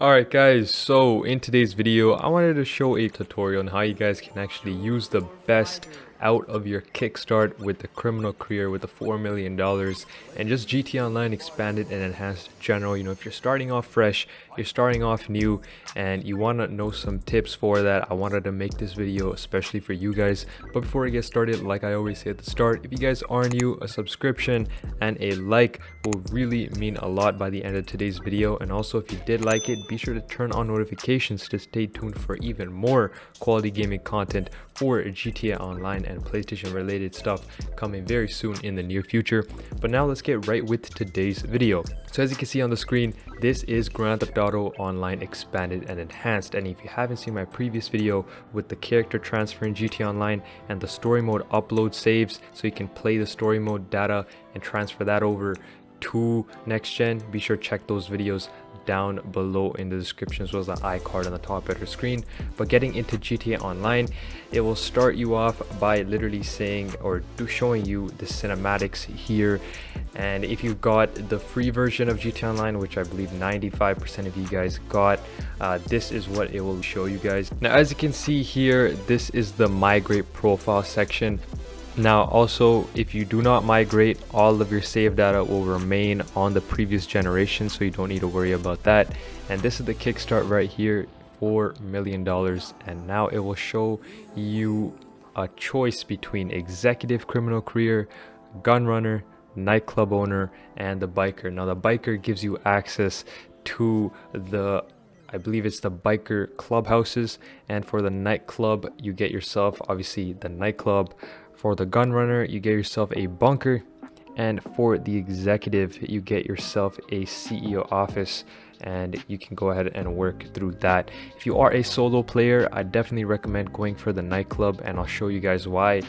Alright guys, so in today's video I wanted to show a tutorial on how you guys can actually use the best out of your kickstart with the criminal career with the $4 million and just GTA Online expanded and enhanced general. You know, if you're starting off fresh, you're starting off new and you want to know some tips for that, I wanted to make this video especially for you guys. But before I get started, like I always say at the start, if you guys are new, a subscription and a like will really mean a lot by the end of today's video. And also, if you did like it, be sure to turn on notifications to stay tuned for even more quality gaming content for GTA Online and PlayStation related stuff coming very soon in the near future. But now let's get right with today's video. So as you can see on the screen, this is Grand Theft Auto Online expanded and enhanced. And if you haven't seen my previous video with the character transfer in GTA Online and the story mode upload saves so you can play the story mode data and transfer that over to next gen, be sure to check those videos down below in the description, as well as the iCard on the top of your screen. But getting into GTA Online, it will start you off by literally saying or showing you the cinematics here. And if you got the free version of GTA Online, which I believe 95% of you guys got, this is what it will show you guys. Now as you can see here, this is the migrate profile section. Now also, if you do not migrate, all of your save data will remain on the previous generation, so you don't need to worry about that. And this is the kickstart right here, $4 million. And now it will show you a choice between executive criminal career, gunrunner, nightclub owner, and the biker. Now the biker gives you access to the, I believe it's the biker clubhouses, and for the nightclub you get yourself obviously the nightclub. For the gunrunner, you get yourself a bunker, and for the executive, you get yourself a CEO office, and you can go ahead and work through that. If you are a solo player, I definitely recommend going for the nightclub, and I'll show you guys why.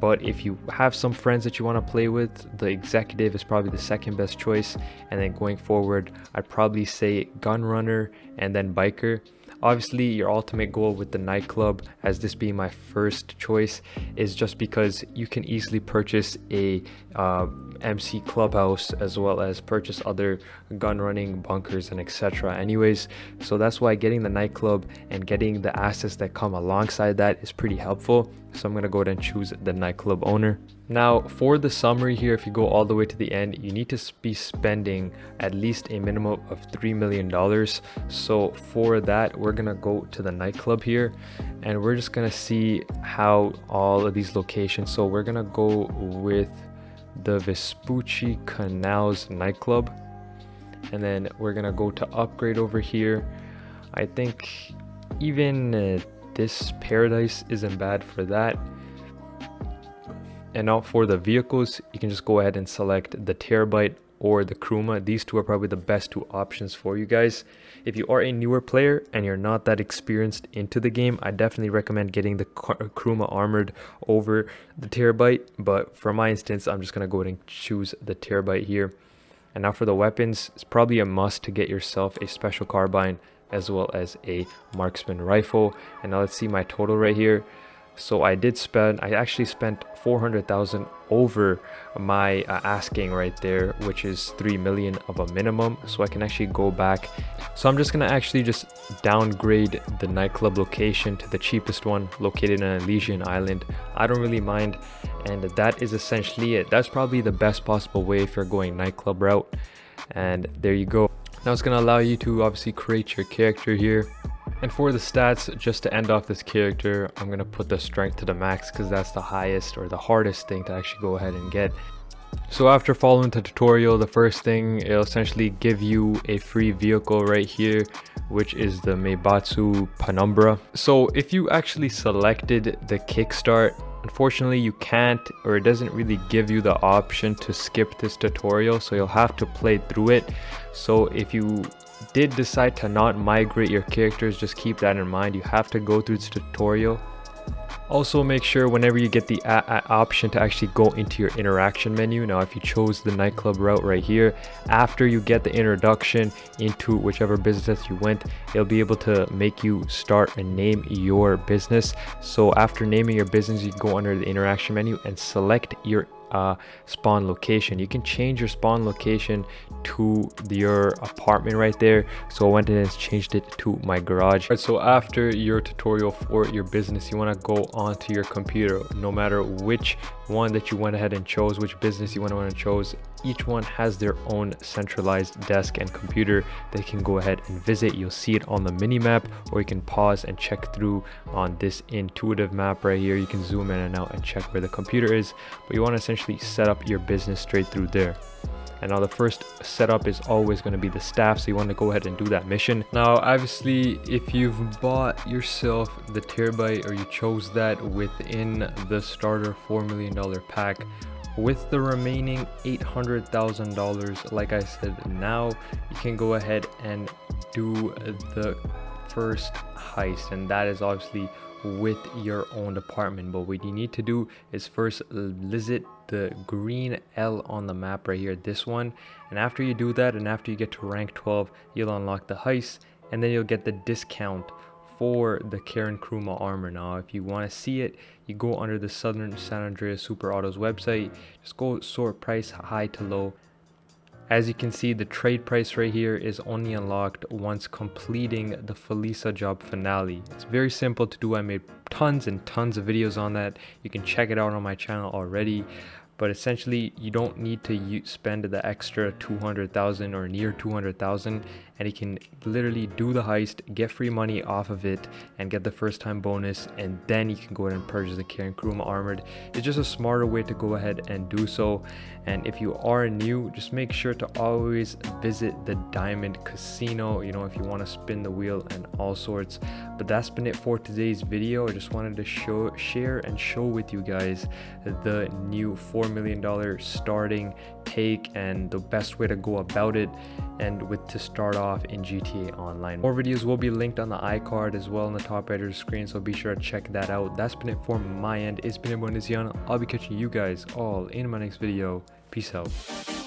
But if you have some friends that you want to play with, the executive is probably the second best choice, and then going forward, I'd probably say gunrunner and then biker. Obviously, your ultimate goal with the nightclub, as this being my first choice, is just because you can easily purchase a MC clubhouse as well as purchase other gun running bunkers and etc. anyways. So that's why getting the nightclub and getting the assets that come alongside that is pretty helpful. So I'm going to go ahead and choose the nightclub owner. Now for the summary here, if you go all the way to the end, you need to be spending at least a minimum of $3 million. So for that, we're going to go to the nightclub here, and we're just going to see how all of these locations. So we're going to go with the Vespucci Canals nightclub, and then we're going to go to upgrade over here. I think even this Paradise isn't bad for that. And now for the vehicles, you can just go ahead and select the Terabyte or the Kruma. These two are probably the best two options for you guys. If you are a newer player and you're not that experienced into the game, I definitely recommend getting the Kruma armored over the Terabyte. But for my instance, I'm just going to go ahead and choose the Terabyte here. And now for the weapons, it's probably a must to get yourself a special carbine as well as a marksman rifle. And now let's see my total right here. So I actually spent 400,000 over my asking right there, which is 3 million of a minimum. So I can actually go back. So I'm just gonna actually just downgrade the nightclub location to the cheapest one located on Elysian Island. I don't really mind, and that is essentially it. That's probably the best possible way if you're going nightclub route. And there you go. Now it's gonna allow you to obviously create your character here. And for the stats, just to end off this character, I'm going to put the strength to the max because that's the highest or the hardest thing to actually go ahead and get. So after following the tutorial, the first thing, it'll essentially give you a free vehicle right here, which is the Meibatsu Penumbra. So if you actually selected the kickstart, unfortunately you can't, or it doesn't really give you the option to skip this tutorial, so you'll have to play through it. So if you did decide to not migrate your characters, just keep that in mind. You have to go through this tutorial. Also make sure whenever you get the option to actually go into your interaction menu. Now if you chose the nightclub route right here, after you get the introduction into whichever business you went, it'll be able to make you start and name your business. So after naming your business, you go under the interaction menu and select your spawn location. You can change your spawn location to your apartment right there. So I went in and changed it to my garage. Right, so after your tutorial for your business, you want to go onto your computer. No matter which one that you went ahead and chose, which business you went ahead and chose, each one has their own centralized desk and computer they can go ahead and visit. You'll see it on the mini map, or you can pause and check through on this intuitive map right here. You can zoom in and out and check where the computer is, but you want to essentially set up your business straight through there. And now the first setup is always going to be the staff, so you want to go ahead and do that mission. Now obviously if you've bought yourself the terabyte, or you chose that within the starter $4 million pack, with the remaining $800,000, like I said, now you can go ahead and do the first heist, and that is obviously with your own apartment. But what you need to do is first visit the green L on the map right here, this one, and after you do that, and after you get to rank 12, you'll unlock the heist, and then you'll get the discount for the Karen Kruma armor. Now if you want to see it, you go under the Southern San Andreas Super Autos website, just go sort price high to low. As you can see, the trade price right here is only unlocked once completing the Felisa job finale. It's very simple to do. I made tons and tons of videos on that. You can check it out on my channel already. But essentially, you don't need to spend the extra 200,000 or near 200,000, and you can literally do the heist, get free money off of it, and get the first time bonus, and then you can go ahead and purchase the Karen Kruma Armored. It's just a smarter way to go ahead and do so. And if you are new, just make sure to always visit the Diamond Casino, you know, if you want to spin the wheel and all sorts. But that's been it for today's video. I just wanted to share and show with you guys the new $4 million starting take and the best way to go about it, and to start off in GTA Online. More videos will be linked on the iCard as well in the top right of the screen, so be sure to check that out. That's been it for my end. It's been Abundisian. I'll be catching you guys all in my next video. Peace out.